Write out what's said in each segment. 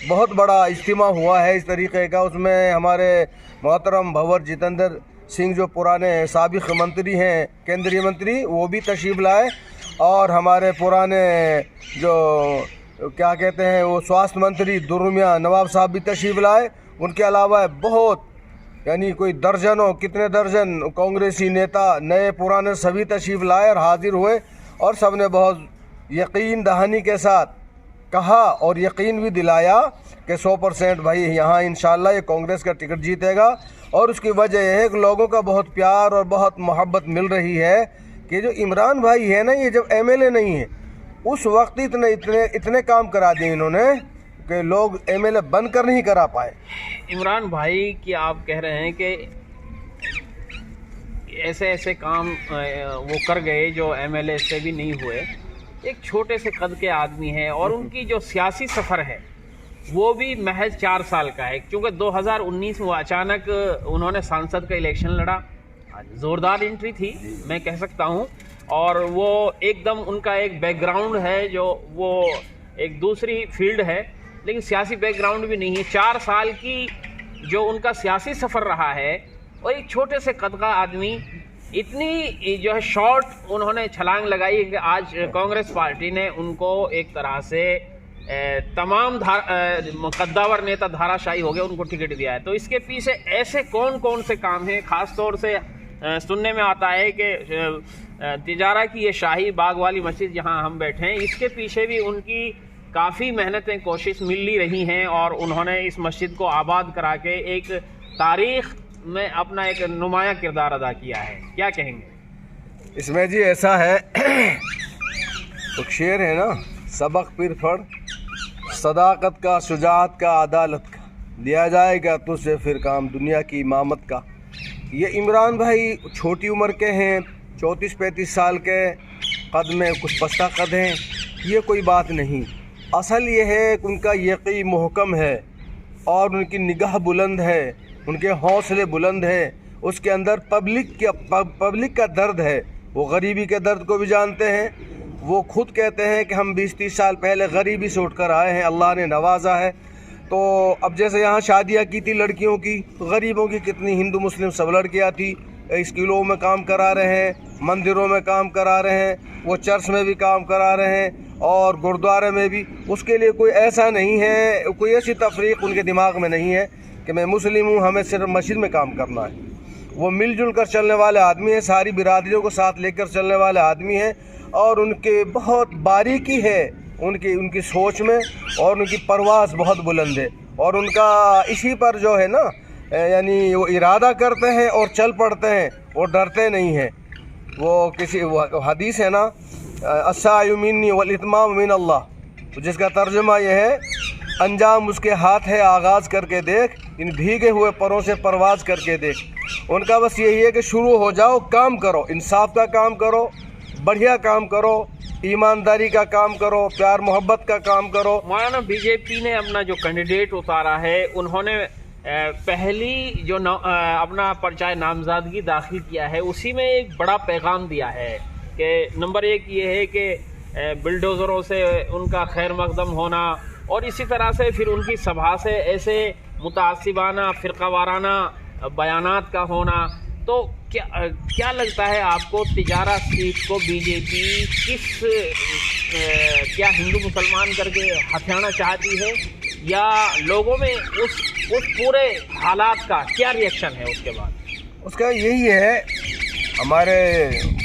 بہت بڑا اجتماع ہوا ہے اس طریقے کا. اس میں ہمارے محترم بھنور جتیندر سنگھ جو پرانے سابق منتری ہیں کیندری منتری وہ بھی تشریف لائے, اور ہمارے پرانے جو کیا کہتے ہیں وہ سواستھ منتری درمیاں نواب صاحب بھی تشریف لائے. ان کے علاوہ بہت یعنی کوئی درجنوں کتنے درجن کانگریسی نیتا نئے پرانے سبھی تشریف لائے اور حاضر ہوئے, اور سب نے بہت یقین دہانی کے ساتھ کہا اور یقین بھی دلایا کہ 100% بھائی یہاں انشاءاللہ یہ کانگریس کا ٹکٹ جیتے گا. اور اس کی وجہ یہ ہے کہ لوگوں کا بہت پیار اور بہت محبت مل رہی ہے کہ جو عمران بھائی ہے نا, یہ جب ایم ایل اے نہیں ہے اس وقت اتنے کام کرا دیے انہوں نے کہ لوگ ایم ایل اے بن کر نہیں کرا پائے. عمران بھائی کی آپ کہہ رہے ہیں کہ ایسے کام وہ کر گئے جو ایم ایل اے سے بھی نہیں ہوئے. ایک چھوٹے سے قد کے آدمی ہیں اور ان کی جو سیاسی سفر ہے وہ بھی محض 4 سال کا ہے, کیونکہ 2019 میں اچانک انہوں نے سانسد کا الیکشن لڑا. زوردار انٹری تھی میں کہہ سکتا ہوں, اور وہ ایک دم ان کا ایک بیک گراؤنڈ ہے جو وہ ایک دوسری فیلڈ ہے, لیکن سیاسی بیک گراؤنڈ بھی نہیں ہے. 4 سال کی جو ان کا سیاسی سفر رہا ہے, اور ایک چھوٹے سے قد کا آدمی اتنی جو ہے شارٹ انہوں نے چھلانگ لگائی کہ آج کانگریس پارٹی نے ان کو ایک طرح سے تمام قداور نیتا دھارا شاہی ہو گئے, ان کو ٹکٹ دیا ہے. تو اس کے پیچھے ایسے کون سے کام ہیں؟ خاص طور سے سننے میں آتا ہے کہ تجارہ کی یہ شاہی باغ والی مسجد جہاں ہم بیٹھے ہیں, اس کے پیچھے بھی ان کی کافی محنتیں کوشش ملی رہی ہیں, اور انہوں نے اس مسجد کو آباد کرا کے ایک تاریخ میں اپنا ایک نمایاں کردار ادا کیا ہے. کیا کہیں گے اس میں؟ جی ایسا ہے, ایک شعر ہے نا, سبق پھر پڑھ صداقت کا, شجاعت کا, عدالت کا, دیا جائے گا تجھ سے پھر کام دنیا کی امامت کا. یہ عمران بھائی چھوٹی عمر کے ہیں, 34-35 سال کے, قد میں کچھ پستہ قد ہیں, یہ کوئی بات نہیں. اصل یہ ہے کہ ان کا یقین محکم ہے اور ان کی نگاہ بلند ہے, ان کے حوصلے بلند ہیں. اس کے اندر پبلک کا درد ہے, وہ غریبی کے درد کو بھی جانتے ہیں. وہ خود کہتے ہیں کہ ہم 20-30 سال پہلے غریبی سے اٹھ کر آئے ہیں, اللہ نے نوازا ہے. تو اب جیسے یہاں شادیاں کی تھی لڑکیوں کی, غریبوں کی کتنی ہندو مسلم سب لڑکیاں تھی, اسکولوں میں کام کرا رہے ہیں, مندروں میں کام کرا رہے ہیں, وہ چرچ میں بھی کام کرا رہے ہیں, اور گردوارے میں بھی. اس کے لیے کوئی ایسا نہیں ہے, کوئی ایسی تفریق ان کے دماغ میں نہیں ہے کہ میں مسلم ہوں ہمیں صرف مسجد میں کام کرنا ہے. وہ مل جل کر چلنے والے آدمی ہیں, ساری برادریوں کو ساتھ لے کر چلنے والے آدمی ہیں, اور ان کے بہت باریکی ہے ان کی سوچ میں, اور ان کی پرواز بہت بلند ہے. اور ان کا اسی پر جو ہے نا یعنی وہ ارادہ کرتے ہیں اور چل پڑتے ہیں, اور ڈرتے نہیں ہیں. وہ حدیث ہے نا, السعی منی والاتمام من اللہ, جس کا ترجمہ یہ ہے انجام اس کے ہاتھ ہے, آغاز کر کے دیکھ, ان بھیگے ہوئے پروں سے پرواز کر کے دیکھ. ان کا بس یہی ہے کہ شروع ہو جاؤ, کام کرو, انصاف کا کام کرو, بڑھیا کام کرو, ایمانداری کا کام کرو, پیار محبت کا کام کرو. مولانا بی جے پی نے اپنا جو کینڈیڈیٹ اتارا ہے, انہوں نے پہلی جو اپنا پرچہ نامزدگی داخل کیا ہے, اسی میں ایک بڑا پیغام دیا ہے کہ نمبر 1 یہ ہے کہ بلڈوزروں سے ان کا خیر مقدم ہونا, اور اسی طرح سے پھر ان کی سبھا سے ایسے متعصبانہ فرقہ وارانہ بیانات کا ہونا. تو کیا لگتا ہے آپ کو, تجارہ سیٹ کو بی جے پی کیا ہندو مسلمان کر کے ہتھیانا چاہتی ہے, یا لوگوں میں اس پورے حالات کا کیا ریئیکشن ہے اس کے بعد؟ اس کا یہی ہے, ہمارے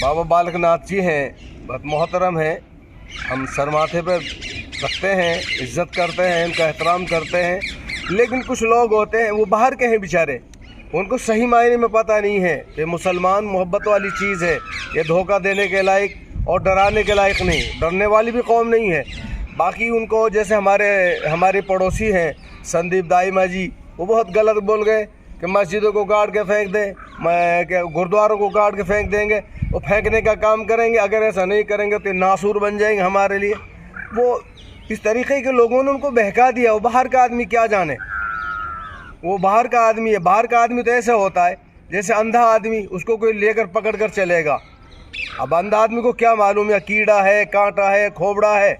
بابا بالک ناتھ جی ہیں, بہت محترم ہیں, ہم سر ماتھے پہ رکھتے ہیں, عزت کرتے ہیں, ان کا احترام کرتے ہیں. لیکن کچھ لوگ ہوتے ہیں وہ باہر کے ہیں بیچارے, ان کو صحیح معنی میں پتہ نہیں ہے کہ مسلمان محبت والی چیز ہے, یہ دھوکہ دینے کے لائق اور ڈرانے کے لائق نہیں, ڈرنے والی بھی قوم نہیں ہے. باقی ان کو جیسے ہمارے پڑوسی ہیں سندیپ دائما جی, وہ بہت غلط بول گئے کہ مسجدوں کو کاٹ کے پھینک دیں, گردواروں کو کاٹ کے پھینک دیں گے. وہ پھینکنے کا کام کریں گے, اگر ایسا نہیں کریں گے تو ناسور بن جائیں گے ہمارے لیے. وہ اس طریقے کے لوگوں نے ان کو بہکا دیا. وہ باہر کا آدمی کیا جانے, وہ باہر کا آدمی ہے. باہر کا آدمی تو ایسا ہوتا ہے جیسے اندھا آدمی, اس کو کوئی لے کر پکڑ کر چلے گا. اب اندھا آدمی کو کیا معلوم ہے کیڑا ہے, کانٹا ہے, کھوبڑا ہے.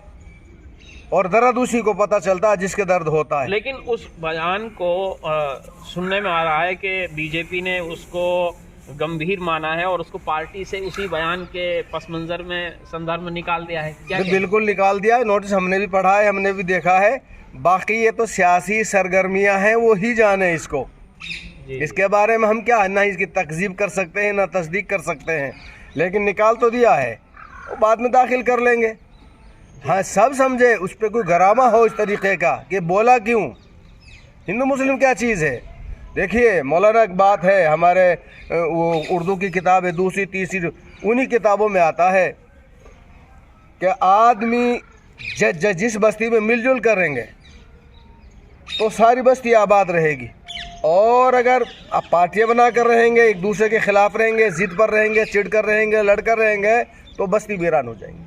اور درد اسی کو پتہ چلتا ہے جس کے درد ہوتا ہے. لیکن اس بیان کو سننے میں آ رہا ہے کہ بی جے پی نے اس کو گمبھیر مانا ہے اور اس کو پارٹی سے اسی بیان کے پس منظر میں سندرب میں نکال دیا ہے. کیا بالکل نکال دیا ہے. نوٹس ہم نے بھی پڑھا ہے, ہم نے بھی دیکھا ہے. باقی یہ تو سیاسی سرگرمیاں ہیں, وہی جانے اس کو. اس کے بارے میں ہم کیا نہ اس کی تکذیب کر سکتے ہیں نہ تصدیق کر سکتے ہیں, لیکن نکال تو دیا ہے, وہ بعد میں داخل کر لیں گے. ہاں سب سمجھے اس پہ کوئی گرامہ ہو اس طریقے کا کہ بولا کیوں. ہندو مسلم کیا چیز ہے؟ دیکھیے مولانا ایک بات ہے, ہمارے وہ اردو کی کتاب ہے دوسری تیسری, انہی کتابوں میں آتا ہے کہ آدمی جس بستی میں مل جل کر رہیں گے تو ساری بستی آباد رہے گی, اور اگر آپ پارٹیاں بنا کر رہیں گے, ایک دوسرے کے خلاف رہیں گے, ضد پر رہیں گے, چڑ کر رہیں گے, لڑ کر رہیں گے, تو بستی ویران ہو جائیں گی.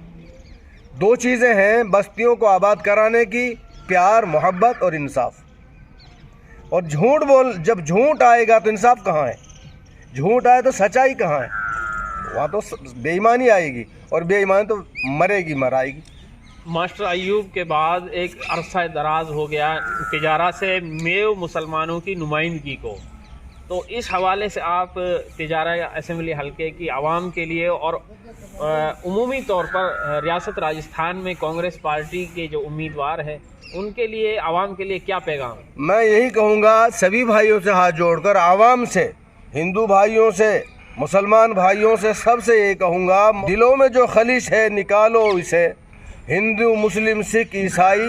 دو چیزیں ہیں بستیوں کو آباد کرانے کی, پیار محبت اور انصاف. اور جب جھوٹ آئے گا تو انصاف کہاں ہے؟ جھوٹ آئے تو سچائی کہاں ہے؟ وہاں تو بے ایمانی آئے گی, اور بے ایمانی تو مرے گی مرائے گی. ماسٹر ایوب کے بعد ایک عرصہ دراز ہو گیا تجارہ سے میو مسلمانوں کی نمائندگی کو, تو اس حوالے سے آپ تجارہ اسمبلی حلقے کی عوام کے لیے اور عمومی طور پر ریاست راجستھان میں کانگریس پارٹی کے جو امیدوار ہیں ان کے لیے, عوام کے لیے کیا پیغام؟ میں یہی کہوں گا سبھی بھائیوں سے ہاتھ جوڑ کر, عوام سے, ہندو بھائیوں سے, مسلمان بھائیوں سے, سب سے یہ کہوں گا دلوں میں جو خلیش ہے نکالو اسے. ہندو مسلم سکھ عیسائی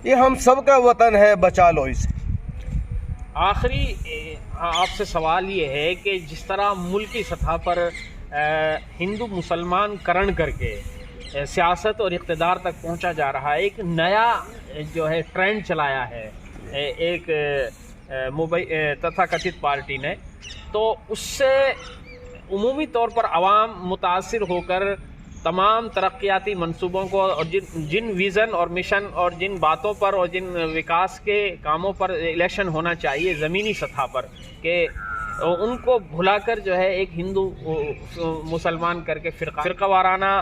یہ ہم سب کا وطن ہے, بچا لو اسے. آخری آپ سے سوال یہ ہے کہ جس طرح ملکی سطح پر ہندو مسلمان کرن کر کے سیاست اور اقتدار تک پہنچا جا رہا ہے, ایک نیا جو ہے ٹرینڈ چلایا ہے ایک تتھا کتھت پارٹی نے, تو اس سے عمومی طور پر عوام متاثر ہو کر تمام ترقیاتی منصوبوں کو اور جن ویژن اور مشن اور جن باتوں پر اور جن وکاس کے کاموں پر الیکشن ہونا چاہیے زمینی سطح پر, کہ ان کو بھلا کر جو ہے ایک ہندو مسلمان کر کے فرقہ وارانہ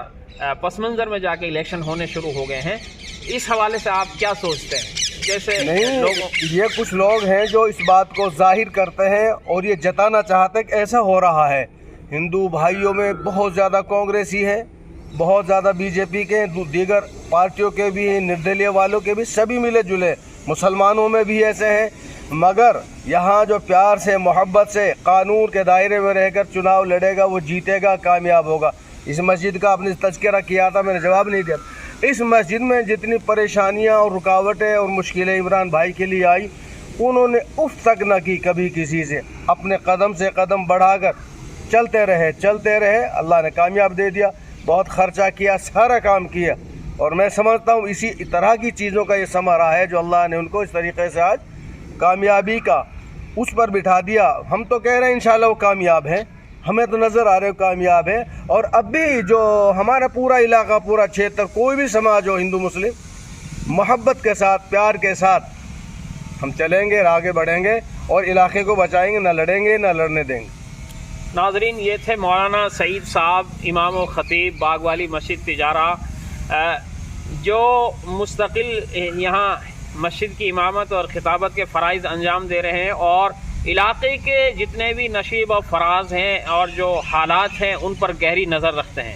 پس منظر میں جا کے الیکشن ہونے شروع ہو گئے ہیں. اس حوالے سے آپ کیا سوچتے ہیں؟ جیسے نہیں, یہ کچھ لوگ ہیں جو اس بات کو ظاہر کرتے ہیں اور یہ جتانا چاہتے ہیں کہ ایسا ہو رہا ہے. ہندو بھائیوں میں بہت زیادہ کانگریسی ہے, بہت زیادہ بی جے پی کے, دیگر پارٹیوں کے بھی, نردلیہ والوں کے بھی, سبھی ملے جلے. مسلمانوں میں بھی ایسے ہیں, مگر یہاں جو پیار سے محبت سے قانون کے دائرے میں رہ کر چناؤ لڑے گا وہ جیتے گا, کامیاب ہوگا. اس مسجد کا آپ نے تذکرہ کیا تھا, میں نے جواب نہیں دیا. اس مسجد میں جتنی پریشانیاں اور رکاوٹیں اور مشکلیں عمران بھائی کے لیے آئی, انہوں نے اف تک نہ کی کبھی کسی سے. اپنے قدم سے قدم بڑھا کر چلتے رہے. اللہ نے کامیاب دے دیا. بہت خرچہ کیا, سارا کام کیا, اور میں سمجھتا ہوں اسی طرح کی چیزوں کا یہ ثمرہ ہے جو اللہ نے ان کو اس طریقے سے آج کامیابی کا اس پر بٹھا دیا. ہم تو کہہ رہے ہیں انشاءاللہ وہ کامیاب ہیں, ہمیں تو نظر آ رہے کامیاب ہے. اور اب بھی جو ہمارا پورا علاقہ, پورا چھیتر, کوئی بھی سماج ہو ہندو مسلم, محبت کے ساتھ, پیار کے ساتھ ہم چلیں گے, آگے بڑھیں گے اور علاقے کو بچائیں گے, نہ لڑیں گے نہ لڑنے دیں گے. ناظرین, یہ تھے مولانا سعید صاحب, امام و خطیب باغ والی مسجد تجارہ, جو مستقل یہاں مسجد کی امامت اور خطابت کے فرائض انجام دے رہے ہیں, اور علاقے کے جتنے بھی نشیب و فراز ہیں اور جو حالات ہیں ان پر گہری نظر رکھتے ہیں.